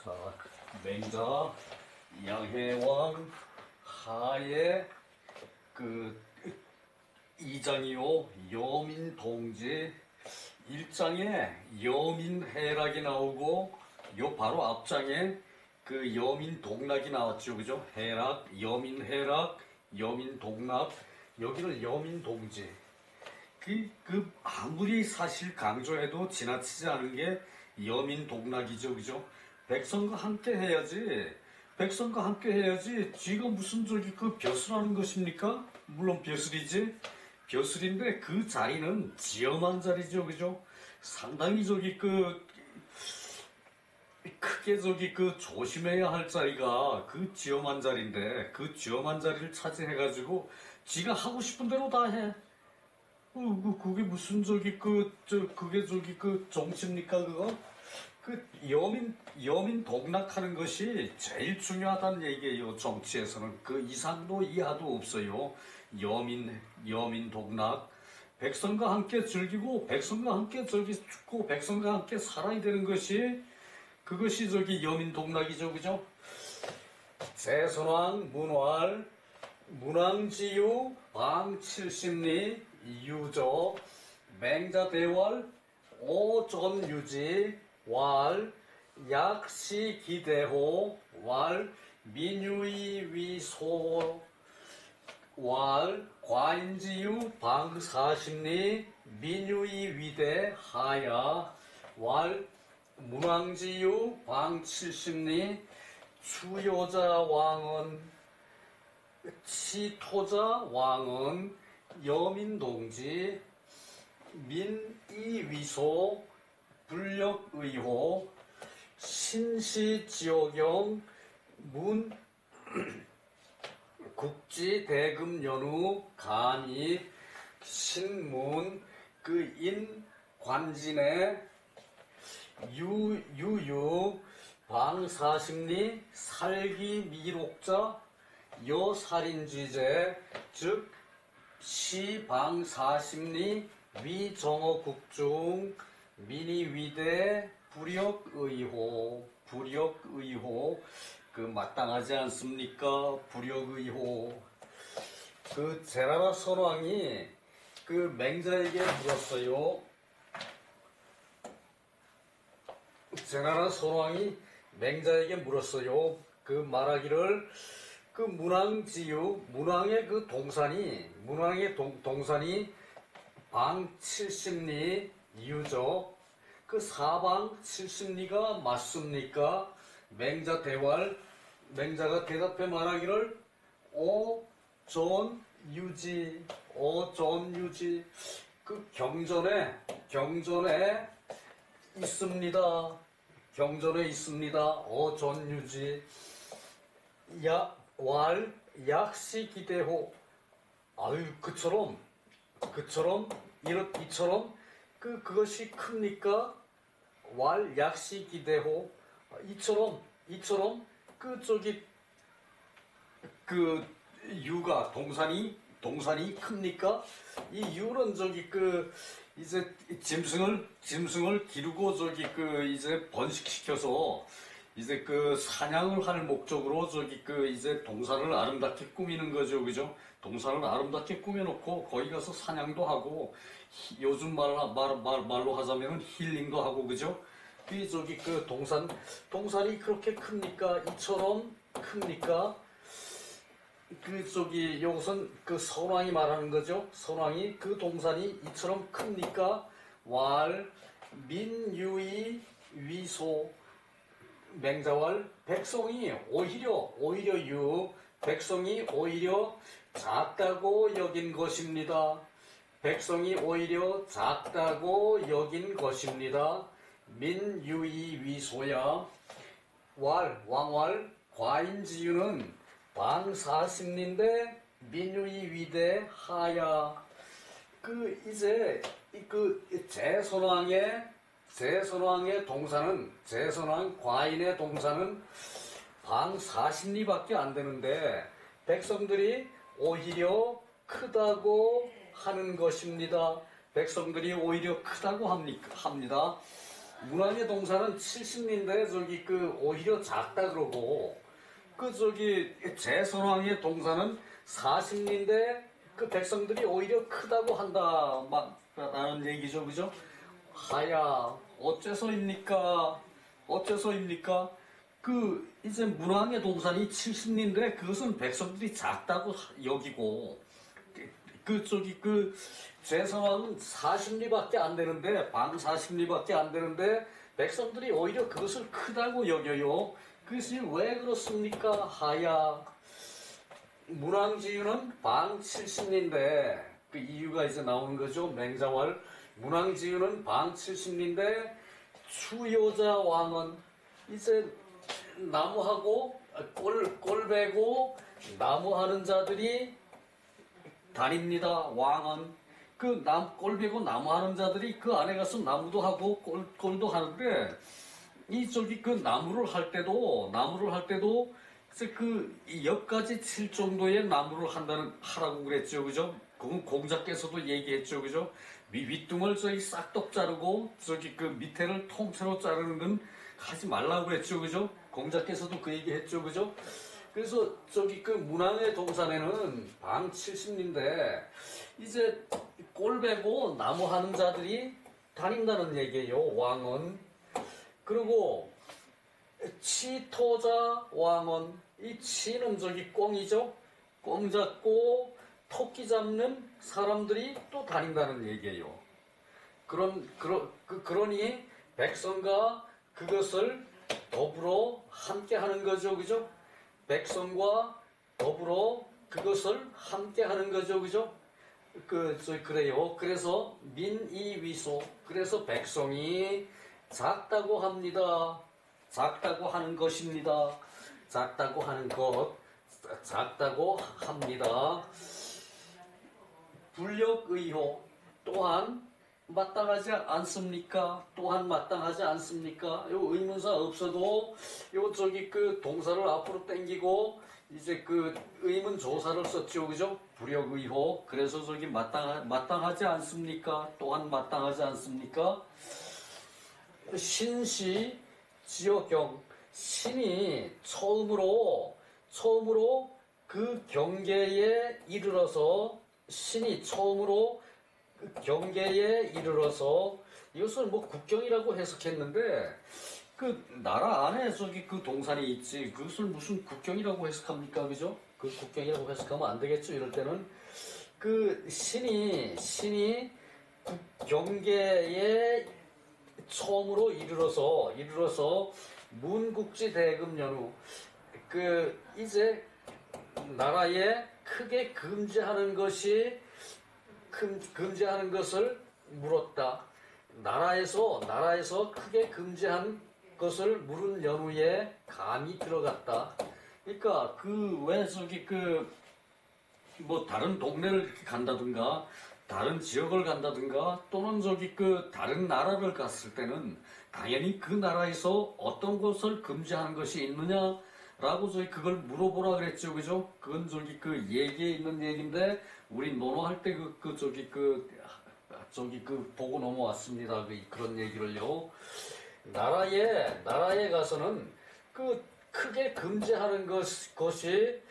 자, 맹자, 양해왕, 하의 그 2장이요. 여민동지 1장에 여민해락이 나오고 요 바로 앞장에 그 여민동락이 나왔죠. 그죠? 해락, 여민해락, 여민동락. 여기는 여민동지. 아무리 사실 강조해도 지나치지 않은 게 여민동락이죠. 그죠? 백성과 함께 해야지. 백성과 함께 해야지. 쥐가 무슨 벼슬하는 것입니까? 물론 벼슬이지. 벼슬인데 그 자리는 지엄한 자리죠. 그죠? 상당히 크게 조심해야 할 자리가 그 지엄한 자리인데 그 지엄한 자리를 차지해가지고 쥐가 하고 싶은 대로 다 해. 그게 무슨 그게 정치입니까, 그거? 여민 동락하는 것이 제일 중요하다는 얘기예요, 정치에서는. 그 이상도 이하도 없어요. 여민 동락. 백성과 함께 즐기고, 백성과 함께 죽고, 백성과 함께 살아야 되는 것이, 그것이 여민 동락이죠, 그죠? 제선왕, 문왕지유, 방칠십리, 유조, 맹자대월, 오전유지, 왈, 약시기대호, 왈, 민유이위소, 왈, 과인지유, 방사십리, 민유이위대, 하야, 왈, 문왕지유, 방칠십리, 추여자왕은, 치토자왕은, 여민동지, 민이위소, 불력의호, 신시지오경, 국지대금연우, 간이, 신문, 인관진의, 유유, 방사십리, 살기미록자, 여살인지제, 즉 시방사십리, 위정어국중, 민의위대, 불역의호, 마땅하지 않습니까? 불역의호. 제나라 선왕이 맹자에게 물었어요. 제나라 선왕이 맹자에게 물었어요. 말하기를, 문왕지유, 문왕의 동산이 방 70리, 사방 70리가 맞습니까? 맹자가 대답해 말하기를, 오전유지, 경전에 있습니다. 오전유지. 왈, 약시기대호. 이처럼, 그것이 큽니까? 왈, 약시기대호. 이처럼, 유가, 동산이 큽니까? 이 유는 이제 짐승을 기르고 이제 번식시켜서 이제 사냥을 할 목적으로 이제 동산을 아름답게 꾸미는 거죠. 그죠? 동산을 아름답게 꾸며놓고 거기 가서 사냥도 하고 요즘 말로 하자면 힐링도 하고, 그죠? 동산이 그렇게 큽니까? 이처럼 큽니까? 요것은 선왕이 말하는 거죠. 선왕이 동산이 이처럼 큽니까? 왈, 민유이 위소, 맹자왈, 백성이 오히려 백성이 오히려 작다고 여긴 것입니다. 민유이 위소야. 왕왈, 과인지유는 방사십리인데 민유이 위대 하야. 이제 제선왕의 동산은, 과인의 동산은 방 40리밖에 안 되는데 백성들이 오히려 크다고 하는 것입니다. 백성들이 오히려 크다고 합니다. 문왕의 동산은 70리인데 저기 그 오히려 작다 그러고 그 저기 제선왕의 동산은 40리인데 그 백성들이 오히려 크다고 한다 막 라는 얘기죠, 그죠? 하야 어째서입니까? 어째서입니까? 그 이제 문왕의 동산이 70리인데 그것은 백성들이 작다고 여기고 그 저기 그 제성왕은 40리밖에 안 되는데 방 40리밖에 안 되는데 백성들이 오히려 그것을 크다고 여겨요. 그것이 왜 그렇습니까? 하야 문왕지유는 방 70리인데 그 이유가 이제 나오는 거죠. 맹자왈 문왕지유는 방 70리인데 추요자 왕은 이제 나무하고 꼴배고 나무하는 자들이 다닙니다. 왕은 그 꼴배고 나무하는 자들이 그 안에 가서 나무도 하고 꼴도 하는데 이 저기 그 나무를 할 때도 이제 그 역까지 칠 정도의 나무를 하라고 그랬죠, 그죠? 그건 공자께서도 얘기했죠, 그죠? 윗둥을 저기 싹둑 자르고 저기 그 밑에를 통째로 자르는 건 하지 말라고 그랬죠, 그죠? 공자께서도 그 얘기했죠, 그죠? 그래서 저기 그 문왕의 동산에는 방 70리인데 이제 꼴배고 나무 하는 자들이 다닌다는 얘기예요. 왕은. 그리고 치토자 왕은 이 치는 저기 꿩이죠. 꿩 잡고 토끼 잡는 사람들이 또 다닌다는 얘기예요. 그러니 백성과 그것을 더불어 함께 하는 거죠, 그죠? 백성과 더불어 그것을 함께 하는 거죠, 그죠? 그래요. 그래서 민이위소. 그래서 백성이 작다고 합니다. 작다고 하는 것입니다. 작다고 하는 것. 작다고 합니다. 불력의호 또한 마땅하지 않습니까? 또한 마땅하지 않습니까? 요 의문사 없어도 요 저기 그 동사를 앞으로 당기고 이제 그 의문 조사를 썼죠, 그죠? 불역의호. 그래서 저기 마땅하지 않습니까? 또한 마땅하지 않습니까? 신시 지어경. 신이 처음으로 그 경계에 이르러서 신이 처음으로 그 경계에 이르러서 이것을 뭐 국경이라고 해석했는데 그 나라 안에 저기 그 동산이 있지 그것을 무슨 국경이라고 해석합니까, 그죠? 그 국경이라고 해석하면 안 되겠죠. 이럴 때는 그 신이 경계에 처음으로 이르러서 문국지 대금 연후 그 이제 나라에 크게 금지하는 것을 물었다. 나라에서 크게 금지한 것을 물은 연후에 감이 들어갔다. 그러니까 그 왜 저기 그 뭐 다른 동네를 간다든가 다른 지역을 간다든가 또는 저기 그 다른 나라를 갔을 때는 당연히 그 나라에서 어떤 것을 금지하는 것이 있느냐라고 저희 그걸 물어보라 그랬죠, 그죠? 그건 저기 그 얘기에 있는 얘기인데 우리 논어할 때 저기 그 보고 넘어왔습니다. 그런 얘기를요. 나라에 가서는 그 크게 금지하는 것이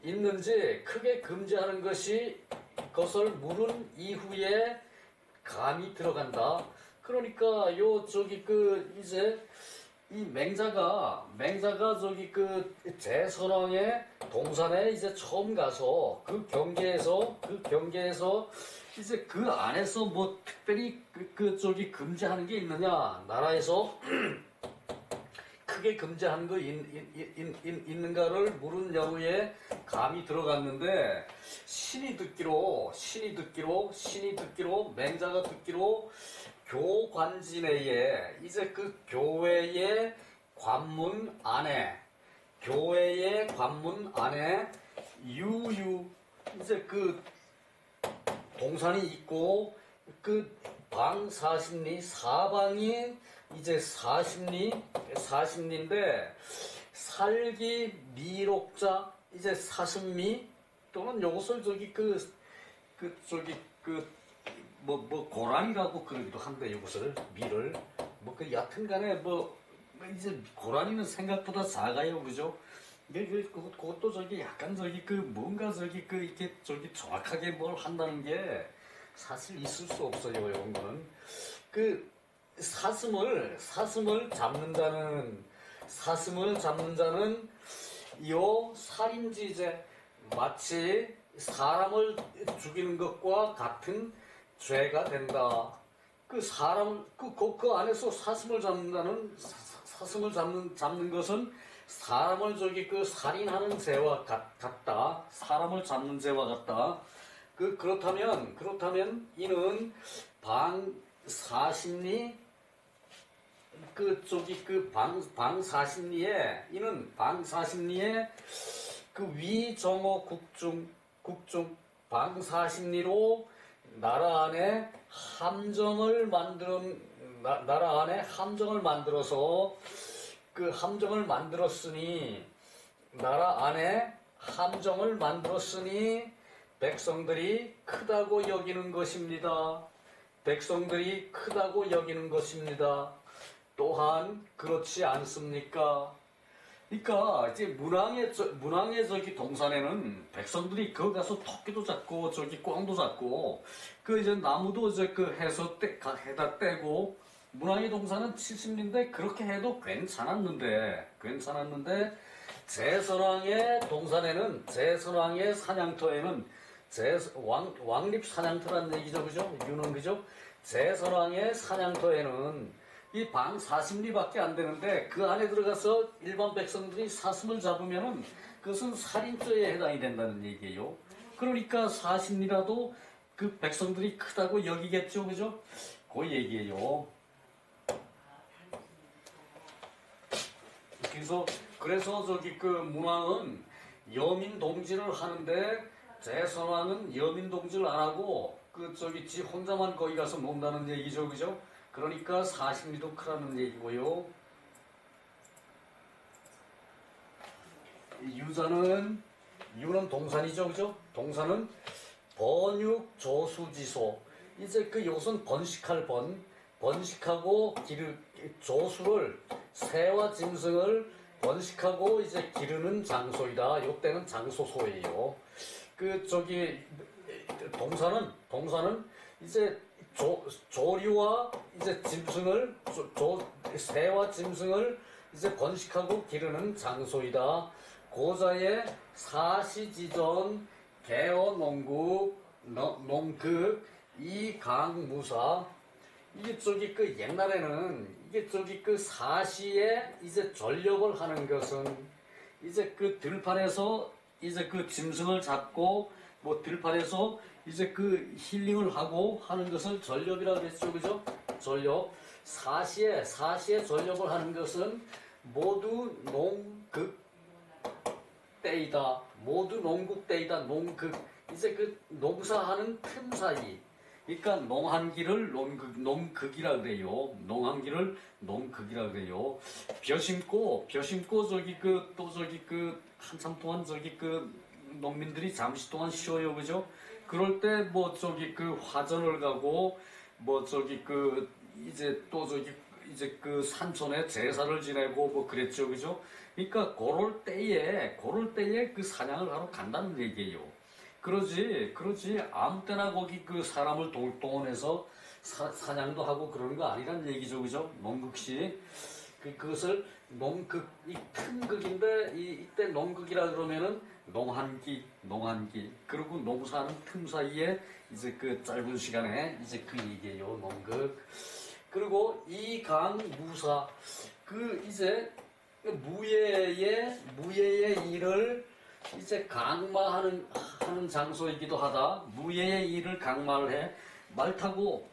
있는지 크게 금지하는 것을 물은 이후에 감이 들어간다. 그러니까 요 저기 그 이제 이 맹자가 저기 그 제선왕의 동산에 이제 처음 가서 그 경계에서 이제 그 안에서 뭐 특별히 저기 금지하는 게 있느냐 나라에서 크게 금지한 거 있는가를 물은 여우에 감이 들어갔는데 신이 듣기로 맹자가 듣기로 교관진내에 이제 그 교회의 관문 안에 유유 이제 그 동산이 있고 그 방 40리 사방이 이제 40리인데 살기 미록자 이제 사슴미 또는 요것을 저기 뭐 고란이라고 그러기도 한데 요것을 미를 뭐 그 여튼간에 뭐 이제 고라니는 생각보다 작아요, 그죠? 그것도 저기 약간 저기 그 뭔가 저기 그 이렇게 저기 정확하게 뭘 한다는 게 사실 있을 수 없어요, 이런 거는. 그 사슴을 잡는 자는 요 살인지제, 마치 사람을 죽이는 것과 같은 죄가 된다. 그 사람을 그 안에서 사슴을 잡는 것은 사람을 저기 그 살인하는 죄와 같다. 사람을 잡는 죄와 같다. 그렇다면 이는 방사심리 이는 방사심리의 그 위정어 국중 방사심리로 나라 안에 함정을 만들어서 그 함정을 만들었으니 나라 안에 함정을 만들었으니 백성들이 크다고 여기는 것입니다. 백성들이 크다고 여기는 것입니다. 또한 그렇지 않습니까? 그러니까 이제 문왕의 저기 동산에는 백성들이 거 가서 토끼도 잡고 저기 꽝도 잡고 그 이제 나무도 이제 그 해다 떼고 문왕의 동산은 70년대 그렇게 해도 괜찮았는데 제선왕의 사냥터에는 왕립 사냥터란 얘기죠, 그죠? 유는 그죠? 제선왕의 사냥터에는 이 방 40리밖에 안 되는데 그 안에 들어가서 일반 백성들이 사슴을 잡으면은 그것은 살인죄에 해당이 된다는 얘기예요. 그러니까 40리라도 그 백성들이 크다고 여기겠죠, 그죠? 그 얘기예요. 그래서 저기 그 문왕은 여민 동지를 하는데 제선왕은 여민 동지를 안 하고 그 저기 지 혼자만 거기 가서 논다는 얘기죠, 그죠? 그러니까 40리도 크라는 얘기고요. 유는 동산이죠, 그죠? 동산은 번육 조수지소. 이제 그 요것은 번식하고 조수를 새와 짐승을 번식하고 이제 기르는 장소이다. 요때는 장소소예요. 그 저기 동산은 이제 조류와 이제 새와 짐승을 이제 번식하고 기르는 장소이다. 고자의 사시지전 개어 농극 이강무사. 이게 저기 그 옛날에는 이게 저기 그 사시에 이제 전력을 하는 것은 이제 그 들판에서 이제 그 짐승을 잡고 뭐 들판에서 이제 그 힐링을 하고 하는 것을 전력이라고 그랬죠, 그죠? 전력. 사시에 전력을 하는 것은 모두 농극 때이다. 농극. 이제 그 농사하는 틈 사이. 그러니까 농한기를 농극이라 그래요. 농한기를 농극이라 그래요. 벼심고 저기 한참 동안 저기 농민들이 잠시 동안 쉬어요, 그죠? 그럴 때 뭐 저기 화전을 가고 뭐 저기 이제 또 저기 이제 산촌에 제사를 지내고 뭐 그랬죠, 그죠? 그러니까 그럴 때에 그 사냥을 하러 간다는 얘기예요. 그러지 아무 때나 거기 사람을 동원해서 사냥도 하고 그러는 거 아니란 얘기죠, 그죠? 농극시. 그것을 이 틈극인데 이때 농극이라 그러면은 농한기. 그리고 농사하는 틈 사이에 이제 짧은 시간에 이제 그 얘기예요, 농극. 그리고 이강무사. 이제 무예의 일을 이제 강마하는 장소이기도 하다. 무예의 일을 강마를 해. 말 타고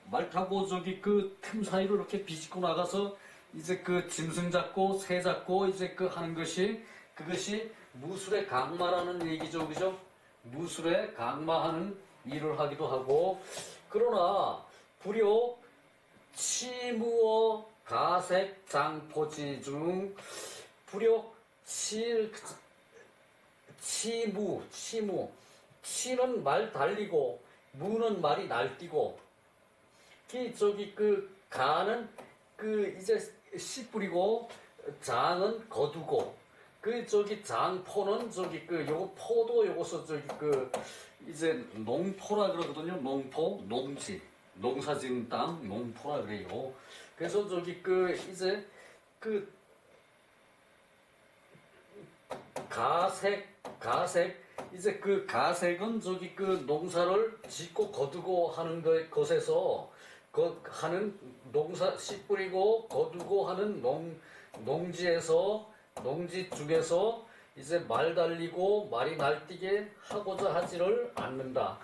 저기 틈 사이로 이렇게 비집고 나가서 이제 짐승 잡고 새 잡고 이제 하는 것이 그것이 무술의 강마라는 얘기죠, 그죠? 무술의 강마하는 일을 하기도 하고. 그러나 불효 치무어 가색 장포지 중 불효 치무. 치는 말 달리고 무는 말이 날뛰고 가는 그 이제 씨 뿌리고 장은 거두고 그 저기 장포는 저기 그 요거 포도 요거서 저기 그 이제 농포라 그러거든요. 농포, 농지, 농사지은 땅, 농포라 그래요. 그래서 저기 그 이제 그 가색 이제 그 가색은 저기 그 농사를 짓고 거두고 하는 것에서 그 하는 농사 씨 뿌리고 거두고 하는 농지에서 농지 중에서 이제 말 달리고 말이 날뛰게 하고자 하지를 않는다.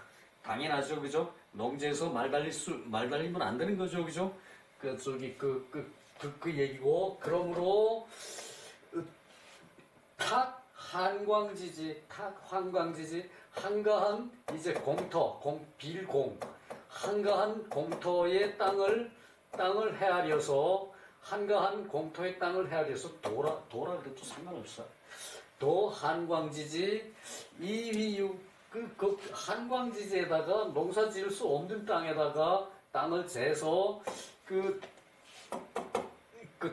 당연하죠, 그죠? 농지에서 말 달리면 안 되는 거죠, 그죠? 그 저기 그 얘기고 그러므로 탁 한광지지 한가한 이제 빌공 한가한 공터의 땅을 헤아려서 한가한 공터의 땅을 헤아려서 도라 그래도 상관없어. 도 한광지지 이위유 그 한광지지에다가 농사 지을 수 없는 땅에다가 땅을 재서 그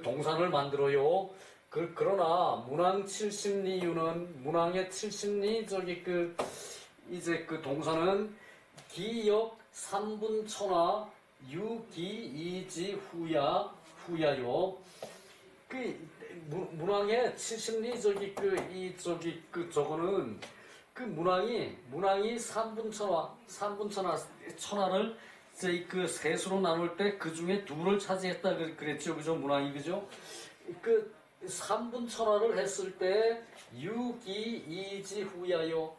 동산을 만들어요. 그러나 문항 70리유는 문항의 70리 저기 이제 그 동산은 기역 3분 천하 유기 이지 후야요. 문항의 70리 저거는 그 문항이 3분 천하를 이제 그 셋으로 나눌 때 그 중에 둘을 차지했다 그랬죠, 그죠? 문항이 그죠? 3분 천하를 했을 때 유기 이지 후야요.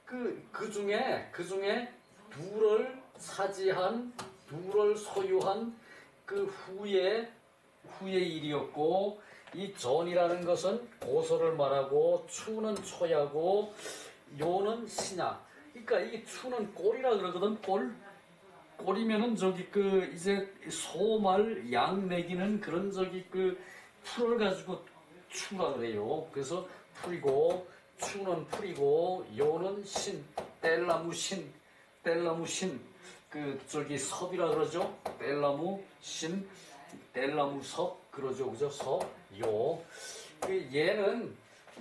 그 중에 둘을 차지한 둘을 소유한 그 후의 일이었고 이 전이라는 것은 고소를 말하고 추는 초야고 요는 신야. 그러니까 이 추는 꼴이라 그러거든. 꼴이면은 저기 이제 소말 양 먹이는 그런 저기 풀을 가지고 추라 그래요. 그래서 풀이고 추는 풀이고 요는 신 뗄나무 신 저기 섭이라 그러죠. 뗄나무 신 뗄나무 섭 그러죠. 그죠? 섭요 얘는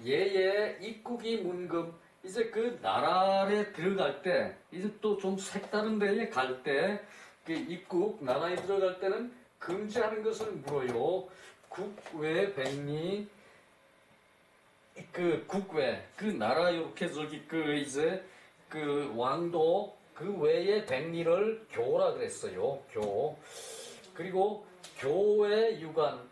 얘의 입국이 문금 이제 그 나라에 들어갈 때 이제 또 좀 색다른 데에 갈 때 그 입국 나라에 들어갈 때는 금지하는 것을 물어요. 국외 백리 국외 나라 이렇게 저기 이제 왕도 그 외의 백리를 교라 그랬어요. 그리고 교회 유관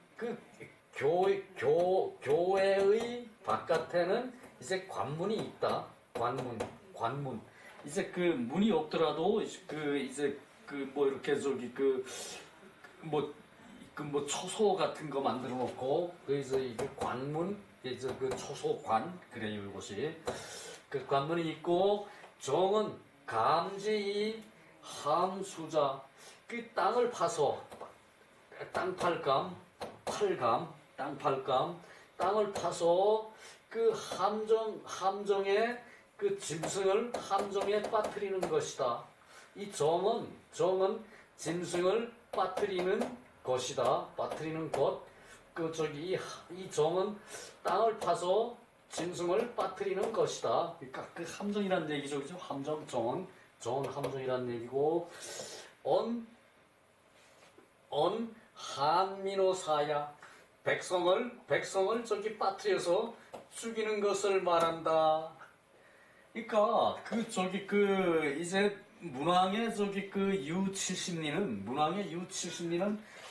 교회의 바깥에는 이제 관문이 있다. 관문 이제 문이 없더라도 이제 뭐 이렇게 저기 뭐 초소 같은 거 만들어 놓고 그래서 이게 관문 이제 초소관 그래요. 이것이 관문이 있고 정은 감지이 함수자 땅을 파서 땅팔감 땅을 파서 함정의 짐승을 함정에 빠뜨리는 것이다. 이 정은 짐승을 빠뜨리는 것이다. 빠뜨리는 것. 이 정은 땅을 파서 짐승을 빠뜨리는 것이다. 그러니까 함정이라는 얘기죠. 그죠? 함정, 정은 함정이라는 얘기고, 한민호사야. 백성을 저기 빠뜨려서 죽이는 것을 말한다. 그러니까 이제 문왕의 U70리는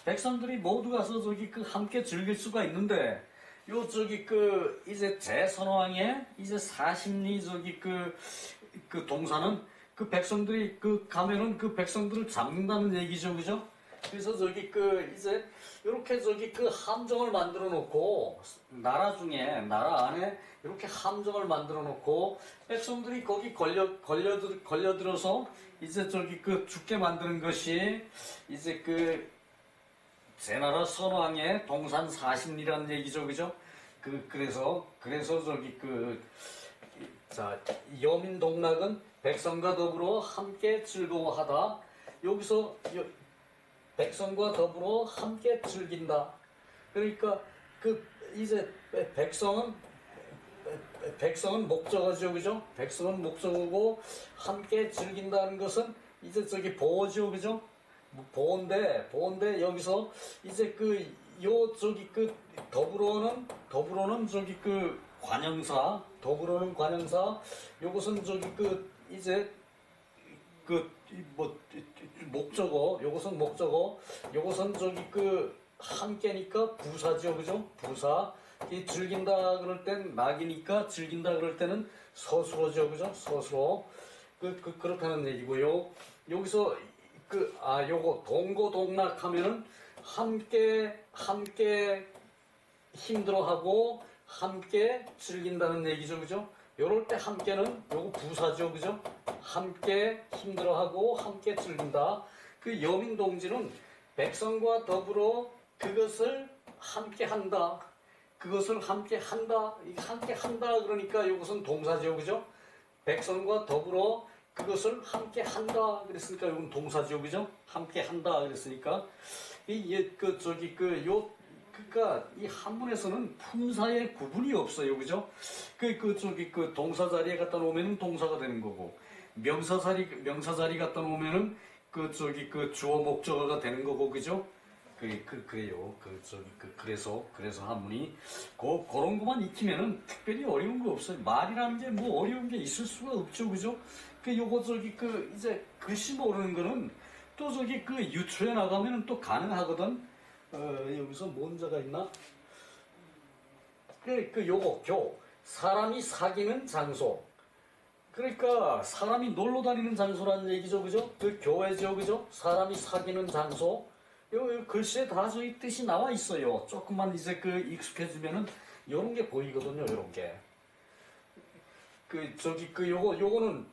백성들이 모두 가서 함께 즐길 수가 있는데 이제 제선왕의 이제 40리 동산은 백성들이 가면은 백성들을 잡는다는 얘기죠, 그죠? 그래서 이제 이렇게 함정을 만들어 놓고 나라 안에 이렇게 함정을 만들어 놓고 백성들이 거기 걸려들어서 이제 죽게 만드는 것이 이제 제나라 선왕의 동산 40리라는 얘기죠, 그죠? 그래서 여민동락은 백성과 더불어 함께 즐거워하다. 여기서 백성과 더불어 함께 즐긴다. 그러니까 그 이제 백성은 목적어죠, 그죠? 백성은 목적어고 함께 즐긴다는 것은 이제 저기 보어죠, 그죠? 보어인데 여기서 이제 저기 더불어는 저기 더불어는 관형사, 요것은 저기 이제 목적어, 요것은 저기 함께니까 부사죠, 그죠? 부사. 이 즐긴다 그럴 땐 낙이니까 즐긴다 그럴 때는 서술어죠, 그죠? 서술어. 그렇다는 얘기고요. 여기서 요거 동고동락 하면은 함께 힘들어하고 함께 즐긴다는 얘기죠, 그죠? 요럴 때 함께는 요거 부사죠, 그죠? 함께 힘들어하고 함께 즐긴다. 그 여민동지는 백성과 더불어 그것을 함께 한다. 그것을 함께 한다. 함께 한다 그러니까 이것은 동사죠, 그죠? 백성과 더불어 그것을 함께 한다 그랬으니까 이건 동사죠, 그죠? 함께 한다 그랬으니까 그러니까 이 한문에서는 품사의 구분이 없어요, 그죠? 동사 자리에 갖다 놓으면 동사가 되는 거고 명사 자리 갖다 놓으면은 주어 목적어가 되는 거고, 그죠? 그래요. 그래서 한문이 그런 것만 익히면은 특별히 어려운 거 없어요. 말이라는 게 뭐 어려운 게 있을 수가 없죠, 그죠? 요거 이제 글씨 모르는 거는 또 유추해 나가면은 또 가능하거든. 여기서 뭔자가 있나? 요거 사람이 사귀는 장소. 그러니까 사람이 놀러 다니는 장소라는 얘기죠, 그죠? 교회죠, 그죠? 사람이 사귀는 장소. 요 글씨에 다 저희 뜻이 나와 있어요. 조금만 이제 익숙해지면은 요런 게 보이거든요, 요런 게. 요거는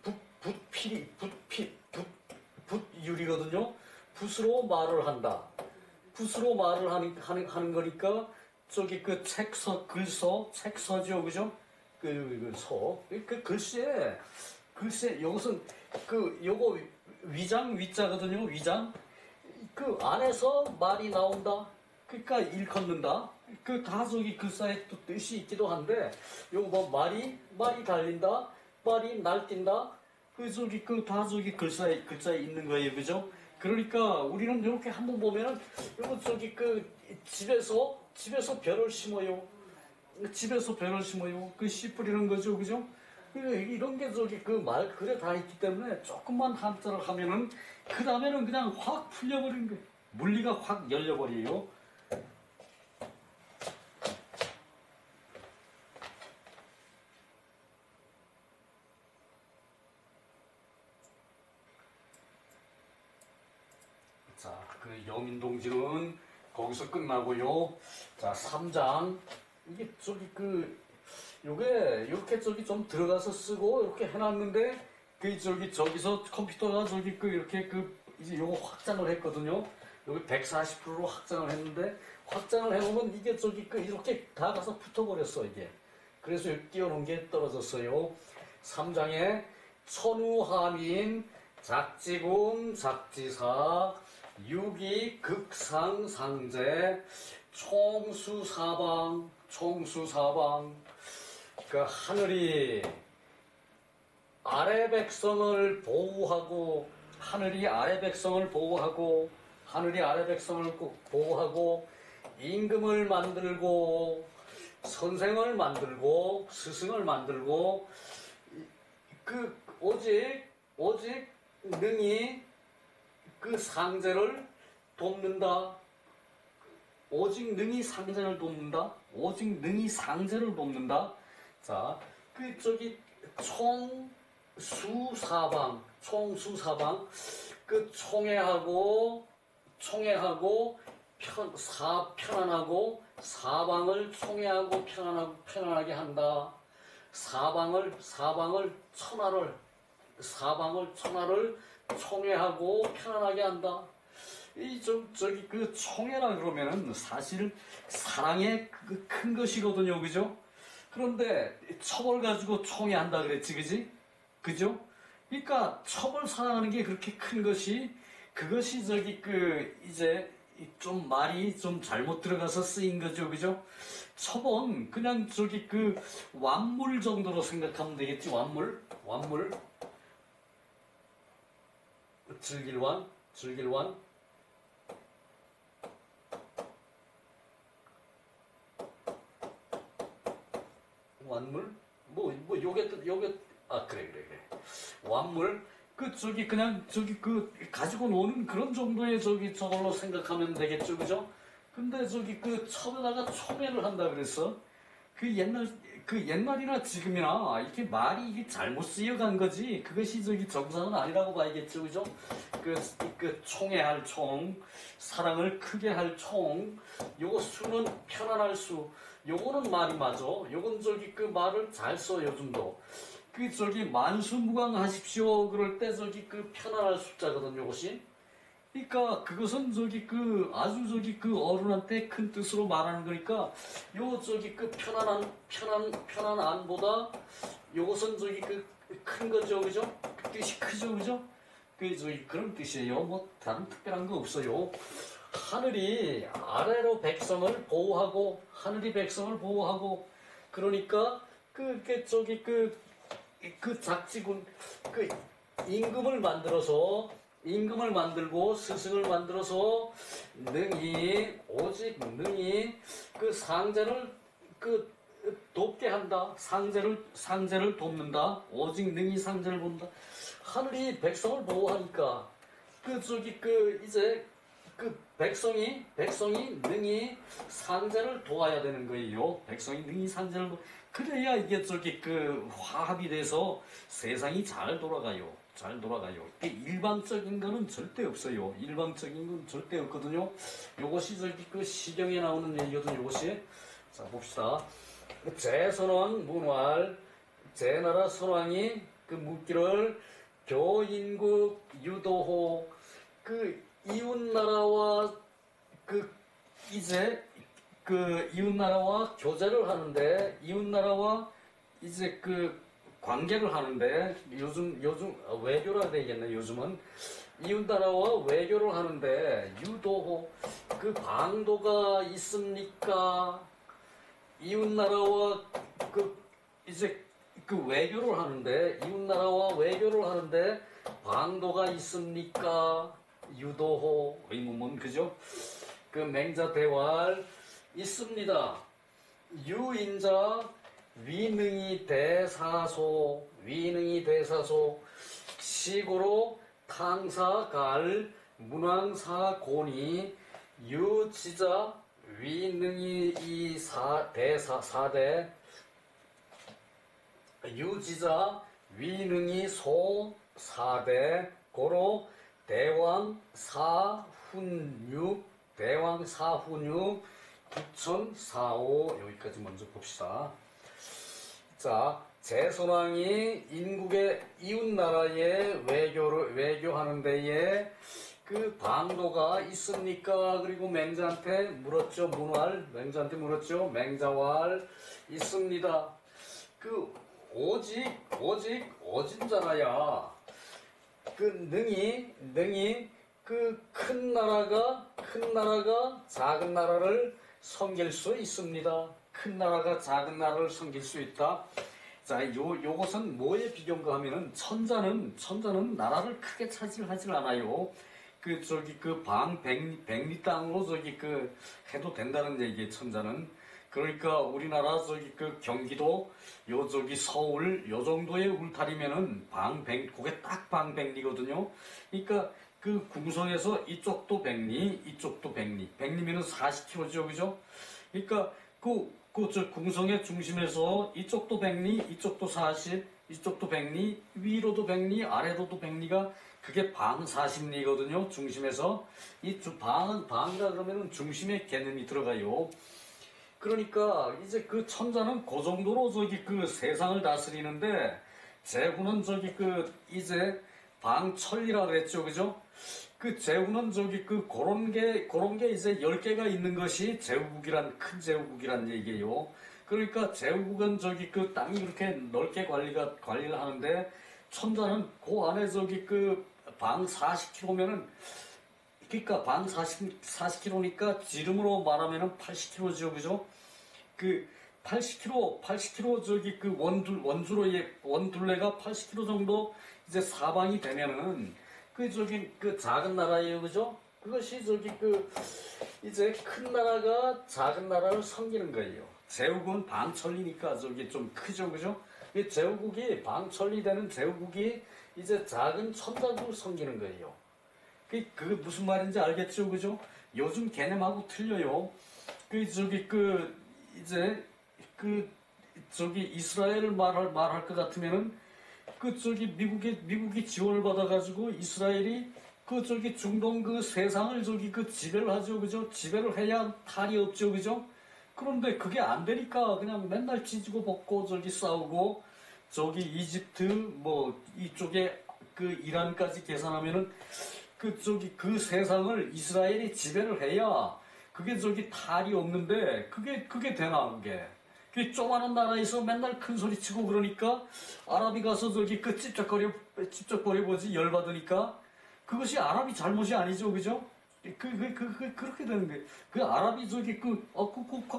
붓율이거든요. 붓으로 말을 한다. 붓으로 말을 하는 거니까 책서죠, 그죠? 글씨에 요것은 요거 위자거든요, 위장. 안에서 말이 나온다. 그러니까 일컫는다. 다 글사에 또 뜻이 있기도 한데, 요거 뭐 말이 달린다, 말이 날뛴다. 다 글자에 있는 거예요, 그죠? 그러니까 우리는 이렇게 한번 보면은 요거 집에서 벼를 심어요. 집에서 벼를 심어요. 씨 뿌리는 거죠, 그죠? 이런 게 말글에 다 있기 때문에 조금만 한자를 하면은 그 다음에는 그냥 확 풀려버리는 거예요. 물리가 확 열려버려요. 자, 여민동지는 거기서 끝나고요. 자, 3장. 이게 요게 이렇게 좀 들어가서 쓰고 이렇게 해놨는데 저기서 컴퓨터가 이렇게 이제 요거 확장을 했거든요. 여기 140%로 확장을 했는데 확장을 해놓으면 이게 이렇게 다 가서 붙어버렸어, 이게. 그래서 여기 띄워놓은 게 떨어졌어요. 3장에 천우하민 작지군 작지사 유기 극상상제 총수사방. 그러니까 하늘이 아래 백성을 보호하고 임금을 만들고 선생을 만들고 스승을 만들고 오직 능히 상제를 돕는다. 오직 능히 상제를 돕는다. 자, 총수사방. 총애하고 편안하고 사방을 총애하고 편안하게 한다. 사방을 천하를 총애하고 편안하게 한다. 총애라 그러면은 사실 사랑의 큰 것이거든요, 그죠? 그런데 첩을 가지고 총애한다 그랬지, 그죠? 그러니까 첩을 사랑하는 게 그렇게 큰 것이 그것이 저기 그 이제 좀 말이 좀 잘못 들어가서 쓰인 거죠, 그죠? 첩은 그냥 저기 그 완물 정도로 생각하면 되겠지, 완물, 완물, 즐길완, 즐길완, 완물, 요게 아 그래, 완물. 그 저기 그냥 저기 그 가지고 노는 그런 정도의 저기 저걸로 생각하면 되겠죠, 그죠? 근데 저기 그 첩에다가 초매를 한다 그래서 그 옛날이나 지금이나 이렇게 말이 이게 잘못 쓰여간 거지 그것이 저기 정상은 아니라고 봐야겠죠, 그죠? 그 총에 할 총, 사랑을 크게 할 총, 요거 수는 편안할 수, 요거는 말이 맞아. 요건 저기 그 말을 잘 써 요즘도. 그 저기 만수무강하십시오 그럴 때 저기 그 편안할 숫자거든 요것이. 그러니까 그것은 저기 그 아주 저기 그 어른한테 큰 뜻으로 말하는 거니까 요 저기 그 편안함보다 요것은 저기 그 큰 거죠, 그죠? 그 뜻이 크죠, 그죠? 그 저기 그런 뜻이에요. 뭐 다른 특별한 거 없어요. 하늘이 아래로 백성을 보호하고 하늘이 백성을 보호하고 그러니까 그 저기 그 작지군 그 임금을 만들고 스승을 만들어서 오직 능히 그 상제를 그 돕게 한다. 상제를 돕는다. 오직 능히 상제를 본다. 하늘이 백성을 보호하니까 그 저기 그 이제 그 백성이 능히 상제를 도와야 되는 거예요. 백성이 능히 상제를 그래야 이게 저기 그 화합이 돼서 세상이 잘 돌아가요. 잘 돌아가요. 일방적인 거는 절대 없어요. 일방적인 건 절대 없거든요. 요것이 저기 그 시경에 나오는 얘기거든요. 요것이. 자, 봅시다. 제선왕 문활, 제나라 선왕이 그 묻기를 교인국 유도호, 그 이웃나라와 그 이제 그 이웃나라와 교제를 하는데 이웃나라와 이제 그 관계를 하는데 요즘 외교라 되겠네. 요즘은 이웃나라와 외교를 하는데 유도호 그 방도가 있습니까? 이웃나라와 그 이제 그 외교를 하는데 이웃나라와 외교를 하는데 방도가 있습니까? 유도호 의문문 그죠? 그 맹자대활 있습니다. 유인자 위능이 대사소 시고로 탕사갈 문왕사곤이 유지자 위능이 이 사대 유지자 위능이 소 사대 고로 대왕 사훈육 9045 여기까지 먼저 봅시다. 자, 제선왕이 인국의 이웃나라에 외교하는 데에 그 방도가 있습니까? 그리고 맹자한테 물었죠. 맹자한테 물었죠. 맹자왈 있습니다. 그 오직 어진자라야 그 능히 그 큰 나라가 작은 나라를 섬길 수 있습니다. 큰 나라가 작은 나라를 섬길 수 있다. 자, 요것은 뭐에 비교인가 하면은 천자는 나라를 크게 차지하지 않아요. 그 저기 그 백리 땅으로 저기 그 해도 된다는 얘기예요. 천자는. 그러니까 우리나라 저기 그 경기도 요 저기 서울 요 정도의 울타리면은 그게 딱 방백리거든요. 그러니까 그 궁성에서 이쪽도 백리, 이쪽도 백리. 백리면은 40km죠, 그죠? 그러니까 저 궁성의 중심에서 이쪽도 백리, 이쪽도 40, 이쪽도 백리, 위로도 백리, 아래로도 백리가 그게 방 40리거든요. 중심에서 방가 그러면은 중심의 개념이 들어가요. 그러니까 이제 그 천자는 그 정도로 저기 그 세상을 다스리는데 제후는 저기 그 이제 방천리라 그랬죠, 그죠? 그 제후는 저기 그 그런 게 이제 10개가 있는 것이 큰 제후국이란 얘기예요. 그러니까 제후국은 저기 그 땅이 그렇게 넓게 관리를 하는데 천자는 그 안에 저기 그 방 40km면은 그러니까 방 40km니까 지름으로 말하면은 80km죠, 그죠? 그 80km 저기 그 원둘레가 80km 정도 이제 사방이 되면은 그 저기 그 작은 나라예요, 그죠? 그것이 저기 그 이제 큰 나라가 작은 나라를 섬기는 거예요. 제국은 방천리니까 저기 좀 크죠, 그죠? 이 제국이 방천리 되는 제국이 이제 작은 천자국을 섬기는 거예요. 그게 무슨 말인지 알겠죠, 그죠? 요즘 개념하고 틀려요. 이제 저기 이스라엘을 말할 것 같으면은 미국이 지원을 받아가지고 이스라엘이 저기 중동 그 세상을 저기 그 지배를 하죠, 그죠? 지배를 해야 탈이 없죠, 그죠? 그런데 그게 안 되니까 그냥 맨날 찢고 벗고 저기 싸우고 저기 이집트 뭐 이쪽에 그 이란까지 계산하면은 그 세상을 이스라엘이 지배를 해야 그게 저기 탈이 없는데 그게 되나 그게. 그 조그마한 나라에서 맨날 큰 소리 치고 그러니까 아랍이 가서 저기 그 찝쩍거려 보지 열받으니까 그것이 아랍이 잘못이 아니죠, 그죠? 그렇게 되는 거예요. 그 아랍이 저기 그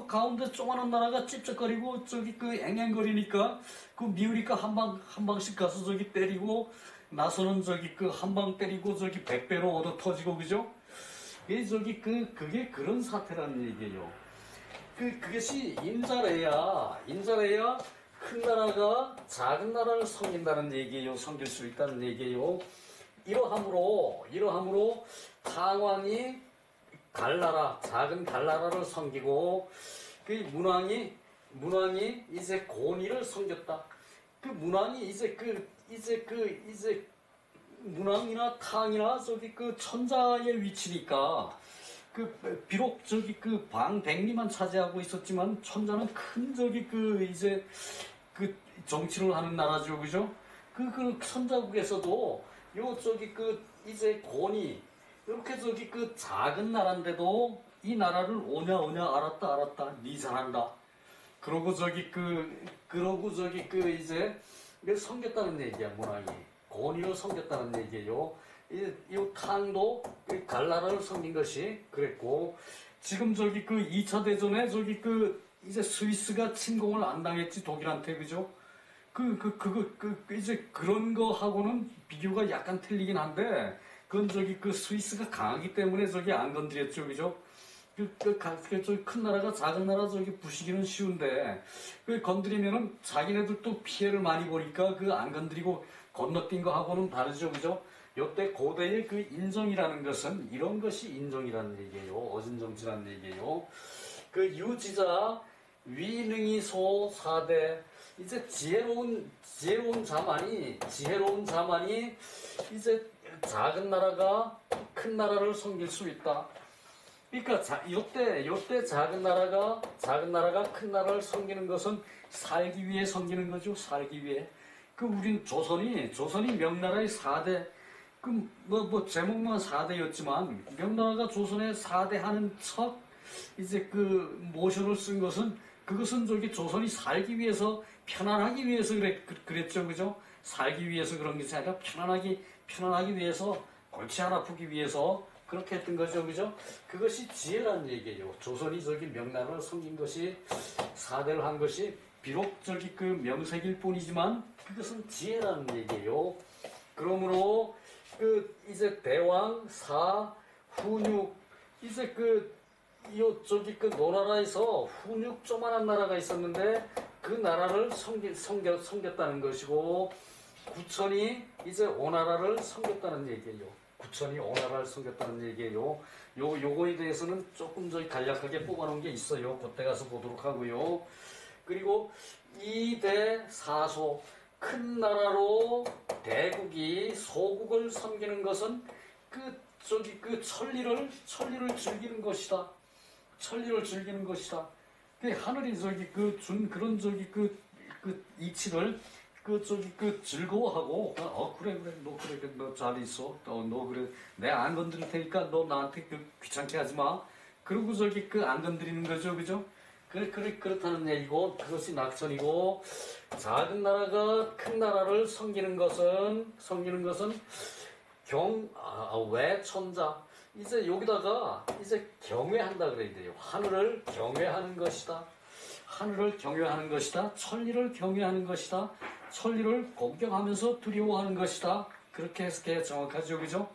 가운데 조그마한 나라가 찝쩍거리고 저기 그 앵앵거리니까 그 미우니까 한 방씩 가서 저기 때리고 나서는 저기 그 한 방 때리고 저기 100배로 얻어 터지고, 그죠? 그게 그런 사태라는 얘기예요. 그것이 인자래야 큰 나라가 작은 나라를 섬긴다는 얘기예요. 섬길 수 있다는 얘기예요. 이러함으로 탕왕이 작은 달나라를 섬기고 그 문왕이 이제 고니를 섬겼다. 그 문왕이 이제 문왕이나 탕이나 저기 그 천자의 위치니까 비록 저기 그 방 백리만 차지하고 있었지만 천자는 큰 저기 그 정치를 하는 나라죠, 그죠? 그 천자국에서도 요 저기 이제 고니 이렇게 저기 그 작은 나라인데도 이 나라를 오냐 알았다 니 잘한다. 그러고 저기 이제 섬겼다는 얘기야, 문왕이. 고니를 섬겼다는 얘기예요. 이 탕도 갈나라를 섬긴 것이 그랬고, 지금 저기 2차 대전에 저기 이제 스위스가 침공을 안 당했지, 독일한테, 그죠? 이제 그런 거 하고는 비교가 약간 틀리긴 한데, 그건 저기 스위스가 강하기 때문에 저기 안 건드렸죠, 그죠? 저기 큰 나라가 작은 나라 저기 부시기는 쉬운데, 건드리면은 자기네들도 피해를 많이 보니까 안 건드리고 건너뛴 거 하고는 다르죠, 그죠? 요때 고대의 그 인정이라는 것은 이런 것이 인정이라는 얘기예요. 어진정치라는 얘기예요. 유지자 위능이소 사대 이제 지혜로운 자만이 이제 작은 나라가 큰 나라를 섬길 수 있다. 그러니까 요때 작은 나라가 큰 나라를 섬기는 것은 살기 위해 섬기는 거죠. 살기 위해. 우린 조선이 명나라의 4대 제목만 4대였지만 명나라가 조선의 4대 하는 첫 이제 모션을 쓴 것은 그것은 저기 조선이 살기 위해서 편안하기 위해서 그랬죠, 그죠? 살기 위해서 그런 것이 아니라 편안하기 위해서 골치 안 아프기 위해서 그렇게 했던 거죠, 그죠? 그것이 지혜라는 얘기예요. 조선이 저기 명나라를 섬긴 것이 4대를 한 것이 비록 저기 명색일 뿐이지만 그것은 지혜라는 얘기예요. 그러므로 이제 대왕 사 훈육 이제 저기 노나라에서 훈육 조만한 나라가 있었는데 그 나라를 섬겼다는 것이고 구천이 이제 오나라를 섬겼다는 얘기예요. 구천이 오나라를 섬겼다는 얘기예요. 요거에 대해서는 조금 저희 간략하게 뽑아놓은 게 있어요. 그때 가서 보도록 하고요. 그리고 이대 사소 큰 나라로 대국이 소국을 섬기는 것은 천리를 즐기는 것이다. 천리를 즐기는 것이다. 하늘이 저기 준 그런 저기 이치를 즐거워하고 그래 너 잘 있어. 너 그래 내 안 건드릴 테니까 너 나한테 귀찮게 하지 마. 그리고 저기 안 건드리는 거죠, 그죠? 그렇다는 얘기고 그것이 낙천이고 작은 나라가 큰 나라를 섬기는 것은 외천자. 이제 여기다가 이제 경외한다 그래야 돼요. 하늘을 경외하는 것이다. 하늘을 경외하는 것이다. 천리를 경외하는 것이다. 천리를 공경하면서 두려워하는 것이다. 그렇게 해석해야 정확하죠, 그죠?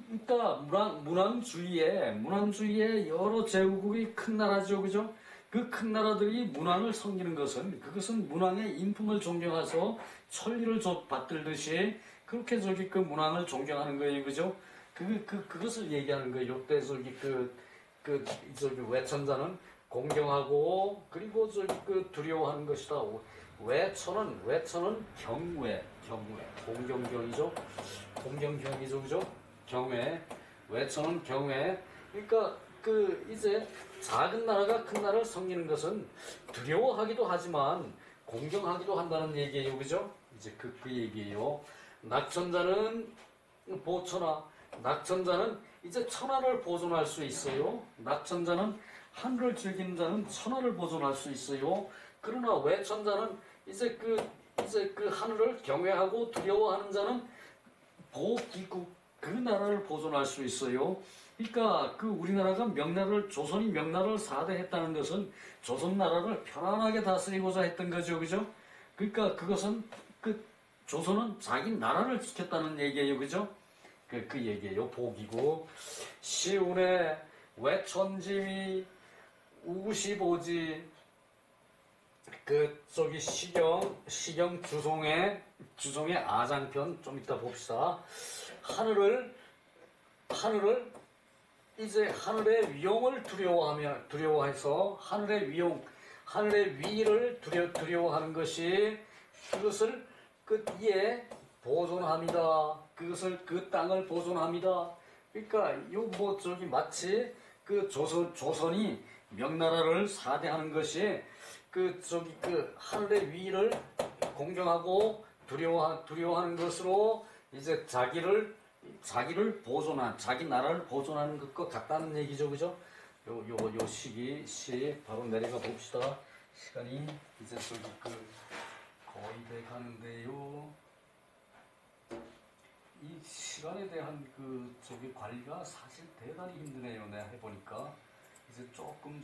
그러니까 문왕주의에 여러 제국이 큰 나라죠, 그죠? 그 큰 나라들이 문왕을 섬기는 것은 그것은 문왕의 인품을 존경해서 천리를 받들듯이 그렇게 그 문왕을 존경하는 거예요, 그죠? 그것을 얘기하는 거예요. 요때 외천자는 공경하고 그리고 두려워하는 것이다. 외천은 경외, 공경경이죠. 공경경이죠, 그죠? 경외, 외천은 경외. 그러니까 이제 작은 나라가 큰 나라를 섬기는 것은 두려워하기도 하지만 공경하기도 한다는 얘기예요, 그죠? 이제 그 얘기예요. 낙천자는 보천하. 낙천자는 이제 천하를 보존할 수 있어요. 낙천자는 하늘을 즐기는 자는 천하를 보존할 수 있어요. 그러나 외천자는 이제 그 하늘을 경외하고 두려워하는 자는 보기국 그 나라를 보존할 수 있어요. 그러니까 우리나라가 조선이 명나라를 4대 했다는 것은 조선 나라를 편안하게 다스리고자 했던 거죠, 그죠? 그러니까 그것은 조선은 자기 나라를 지켰다는 얘기예요, 그죠? 그 얘기예요. 복이고 시운의 외천지위 우시보지 시경 주송의 아장편 좀 이따 봅시다. 하늘을 이제 하늘의 위용을 두려워해서 하늘의 위를 두려워하는 것이 그것을 이에 보존합니다. 그것을 그 땅을 보존합니다. 그러니까 마치 조선이 명나라를 4대하는 것이 하늘의 위를 공경하고 두려워하는 것으로 이제 자기 나라를 보존하는 것과 같다는 얘기죠, 그죠? 요 시 바로 내려가 봅시다. 시간이 이제 거의 돼 가는데요. 이 시간에 대한 관리가 사실 대단히 힘드네요. 내가 해보니까 이제 조금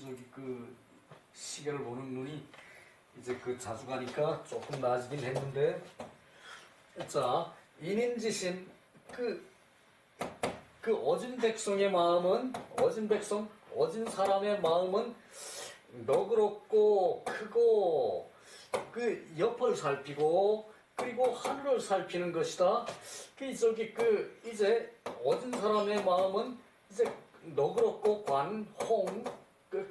시계를 보는 눈이 이제 자주 가니까 조금 나아지긴 했는데, 자, 인인지신 어진 백성의 마음은 어진 사람의 마음은 너그럽고 크고 옆을 살피고 그리고 하늘을 살피는 것이다. 이제 어진 사람의 마음은 이제 너그럽고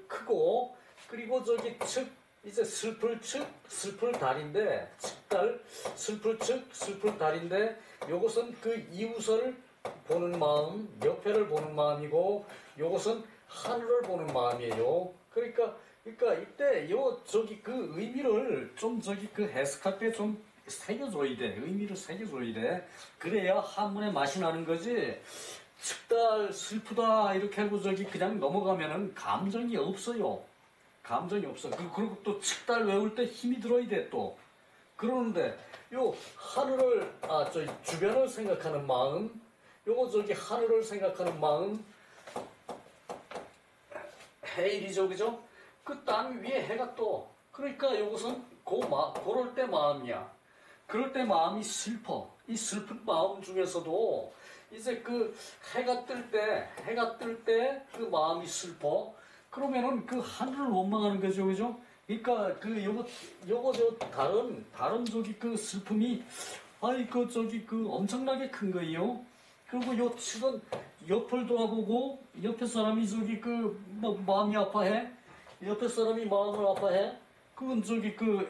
크고 그리고 이제 슬플 달인데 슬플 달인데 요것은 이웃을 보는 마음, 옆에를 보는 마음이고 요것은 하늘을 보는 마음이에요. 그러니까 이때 의미를 좀 해석할 때 좀 새겨줘야 돼. 의미를 새겨줘야 돼. 그래야 한문의 맛이 나는 거지. 측달 슬프다 이렇게 하고 그냥 넘어가면은 감정이 없어요. 감정이 없어. 그리고 또 측달 외울 때 힘이 들어야 돼 또. 그러는데 요 하늘을 주변을 생각하는 마음, 요거 하늘을 생각하는 마음, 해일이죠, 그죠? 땅 위에 해가 떠. 그러니까 요것은 그럴 때 마음이야. 그럴 때 마음이 슬퍼. 이 슬픈 마음 중에서도 이제 해가 뜰 때 그 마음이 슬퍼. 그러면은 하늘을 원망하는 거죠, 그죠? 그러니까 요거 다른 슬픔이 엄청나게 큰 거예요. 그리고 요 측은 옆을 돌아보고 옆에 사람이 마음이 아파해. 옆에 사람이 마음을 아파해. 그건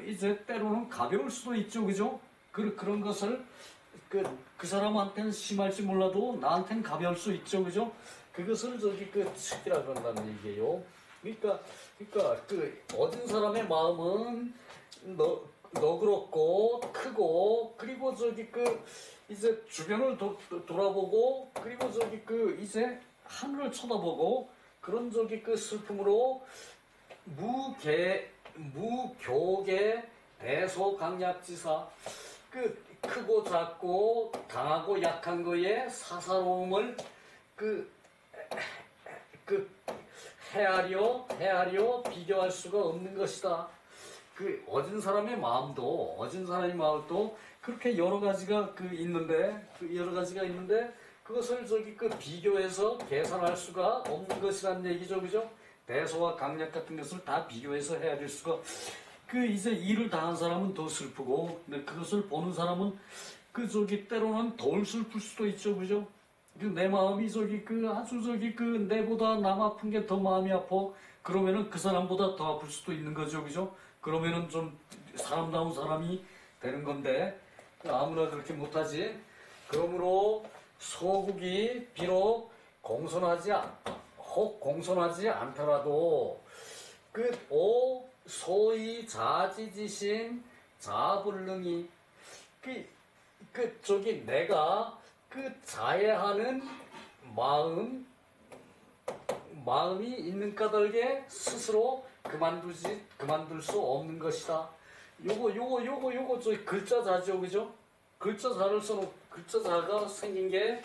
이제 때로는 가벼울 수도 있죠, 그죠? 그런 것을 그 사람한테는 심할지 몰라도 나한테는 가벼울 수 있죠, 그죠? 그것을 측이라 그런다는 얘기예요. 그러니까 어진 사람의 마음은 너그럽고 크고 그리고 이제 주변을 돌아보고 그리고 이제 하늘을 쳐다보고 그런 슬픔으로 무교계 대소강약지사 그 크고 작고 강하고 약한 거에 사사로움을 그 헤아려 비교할 수가 없는 것이다. 그 어진 사람의 마음도 그렇게 여러 가지가 있는데 그것을 비교해서 계산할 수가 없는 것이란 얘기죠, 그죠? 대소와 강약 같은 것을 다 비교해서 헤아릴 수가 이제 일을 당한 사람은 더 슬프고 근데 그것을 보는 사람은 때로는 덜 슬플 수도 있죠, 그죠? 내 마음이 내보다 남 아픈 게 더 마음이 아파. 그러면은 그 사람보다 더 아플 수도 있는 거죠, 그죠? 그러면은 좀 사람다운 사람이 되는 건데, 아무나 그렇게 못하지. 그러므로 소국이 비록 혹 공손하지 않더라도, 소위 자지지신 자불능이, 내가 자해하는 마음이 있는 까닭에 스스로 그만둘 수 없는 것이다. 요거 글자자죠, 그죠? 글자자를 써놓고 글자자가 생긴 게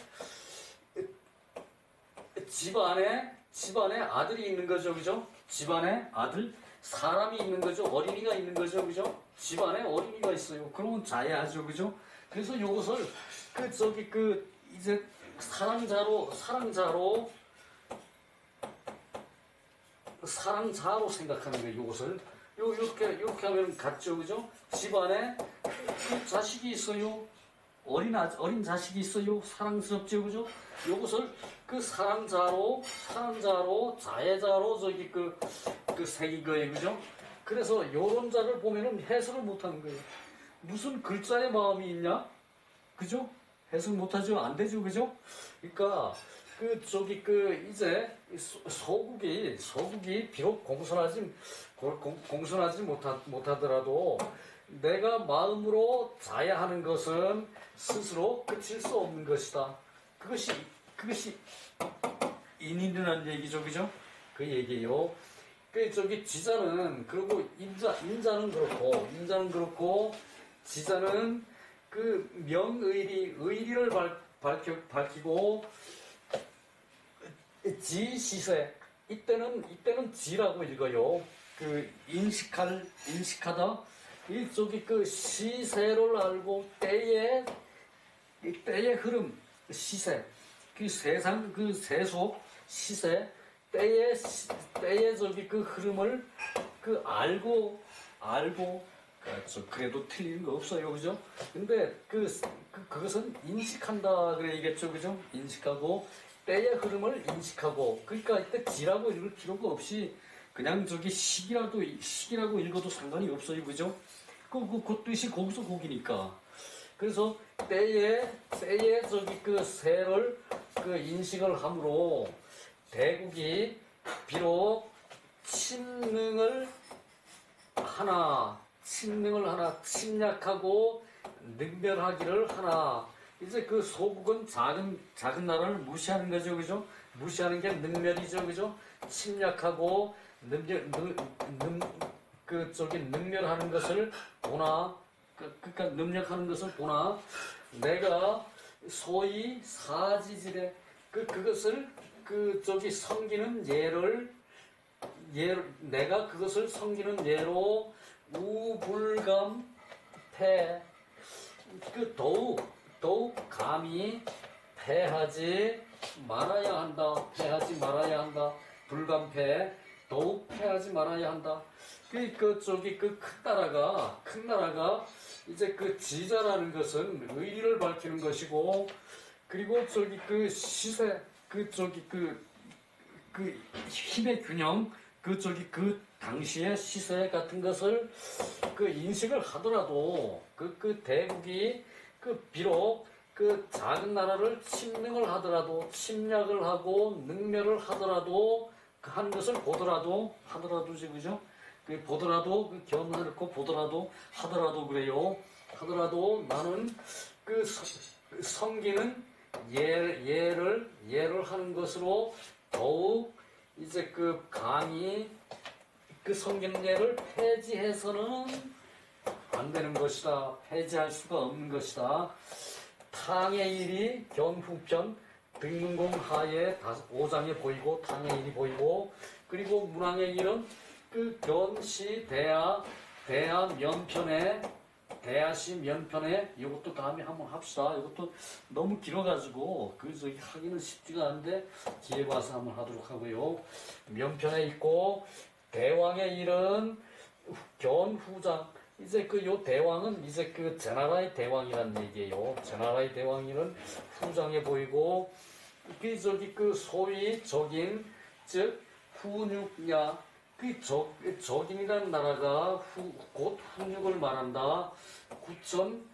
집안에 아들이 있는 거죠, 그죠? 집안에 아들, 사람이 있는 거죠, 어린이가 있는 거죠, 그죠? 집안에 어린이가 있어요. 그러면 자해하죠, 그죠? 그래서 요것을 이제 사랑자로 생각하는 거예요. 요것을 이렇게 하면 같죠, 그죠? 집안에 자식이 있어요. 어린 자식이 있어요. 사랑스럽죠, 그죠? 요것을 사랑자로 자해자로 새긴 거예요, 그죠? 그래서 요런 자를 보면은 해석을 못하는 거예요. 무슨 글자의 마음이 있냐? 그죠? 해석 못하죠? 안 되죠? 그죠? 그러니까, 이제, 소국이 비록 공손하지 못하더라도, 내가 마음으로 자해하는 것은 스스로 그칠 수 없는 것이다. 그것이 인이라는 얘기죠, 그죠? 그 얘기예요. 지자는, 그리고 인자는 그렇고, 지자는 의리를 밝히고, 지시세. 이때는 지라고 읽어요. 인식하다. 시세를 알고, 때의 흐름, 시세. 세상, 세속, 시세. 때의 흐름을 알고 그래도 틀린 거 없어요, 그죠? 근데 그것은 인식한다 그래야겠죠, 그죠? 인식하고 때의 흐름을 인식하고 그러니까 이때 지라고 읽을 필요가 없이 그냥 시기라고 읽어도 상관이 없어요, 그죠? 그 뜻이 거기서 거기니까. 그래서 때의 새를 인식을 함으로 대국이 비록 침능을 하나 침략하고 능멸하기를 하나 이제 소국은 작은 나라를 무시하는 거죠, 그죠? 무시하는 게 능멸이죠, 그죠? 침략하고 능멸하는 것을 보나 그러니까 능력하는 것을 보나 내가 소위 사지질에 그것을 섬기는 예를 내가 그것을 섬기는 예로 우불감패 더욱 감히 패하지 말아야 한다. 불감패 더욱 패하지 말아야 한다. 큰 나라가 이제 지자라는 것은 의리를 밝히는 것이고 그리고 시세 힘의 균형 당시의 시세 같은 것을 인식을 하더라도 대국이 비록 작은 나라를 침략을 하고 능멸을 하더라도 한 것을 하더라도지 그죠? 견해놓고 하더라도 그래요. 하더라도 나는 섬기는 예를 하는 것으로 더욱 이제 감히 섬기는 예를 폐지해서는 안 안 되는 것이다. 해제할 수가 없는 것이다. 탕의 일이 견후편 등문공 하에 5장에 보이고 탕의 일이 보이고 그리고 문왕의 일은 그 견시 대하 면편에 대하시 면편에 이것도 다음에 한번 합시다. 이것도 너무 길어가지고 하기는 쉽지가 않은데 기회 봐서 한번 하도록 하고요. 면편에 있고 대왕의 일은 견후장 이제 요 대왕은 이제 제나라의 대왕이란 얘기예요. 제나라의 대왕일은 후장에 보이고 소위 적인 즉 훈육야 적인이라는 나라가 곧 훈육을 말한다. 구천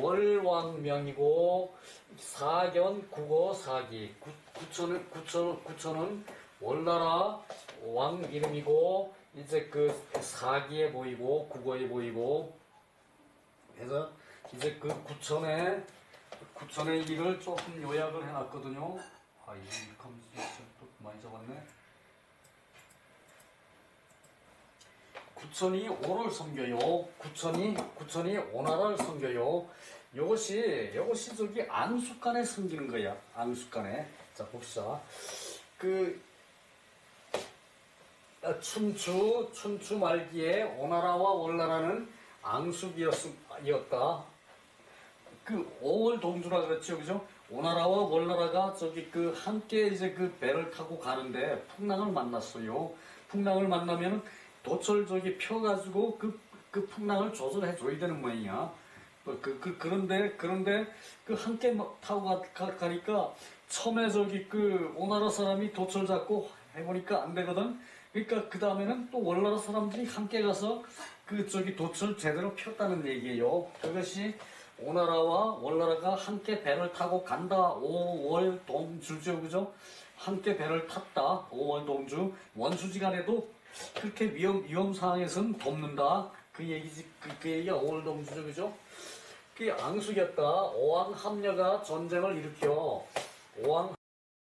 월왕명이고 사견 국어 사기 구천은 월나라 왕 이름이고 이제 사기에 보이고 국어에 보이고 그래서 이제 구천의 일을 조금 요약을 해놨거든요. 이거 또 많이 적었네. 구천이 오를 섬겨요. 구천이 오나라를 섬겨요. 요것이 앙숙간에 섬기는 거야. 앙숙간에. 자 봅시다. 춘추 말기에 오나라와 월나라는 앙숙이었다. 오월 동주라 그랬죠, 그죠? 오나라와 월나라가 함께 이제 배를 타고 가는데 풍랑을 만났어요. 풍랑을 만나면 돛을 펴가지고 그 풍랑을 조절해 줘야 되는 모양이야. 그런데 함께 타고 가니까 처음에 오나라 사람이 돛을 잡고 해보니까 안 되거든. 그러니까 그 다음에는 또 월나라 사람들이 함께 가서 돛을 제대로 폈다는 얘기예요. 그것이 오나라와 월나라가 함께 배를 타고 간다. 5월 동주죠, 그죠? 함께 배를 탔다. 5월 동주. 원수지간에도 그렇게 위험 상황에서는 돕는다. 그 얘기지. 그 얘기가 5월 동주죠, 그죠? 그게 앙숙이었다. 오왕 합려가 전쟁을 일으켜. 오왕